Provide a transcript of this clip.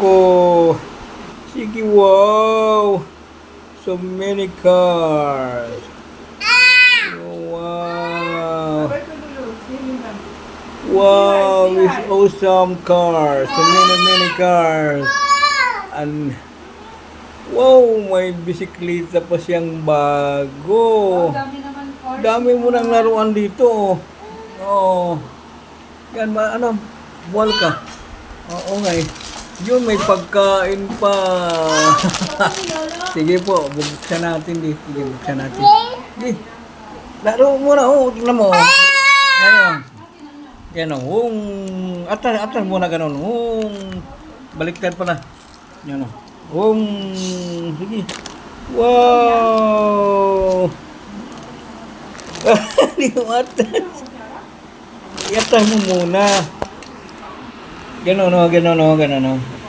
ko. Sige, wow. So many cars. Wow. Wow, it's awesome cars. So many cars. And wow, may bisikleta pa siyang bago. Dami naman cars. Dami mo nang laruan dito. Oh. Yan ba ano? Buwal ka. Oo nga eh. Yun, may pagkain pa. Sige po, bubuksan natin di. Sige, buksan natin. Di. Laro muna, oh. Tignan mo. Yan. Yan o. Atas muna ganun. Baliktad pala. Yan o. Sige. Wow. Di mo atas. Iatas mo muna. Ganun o.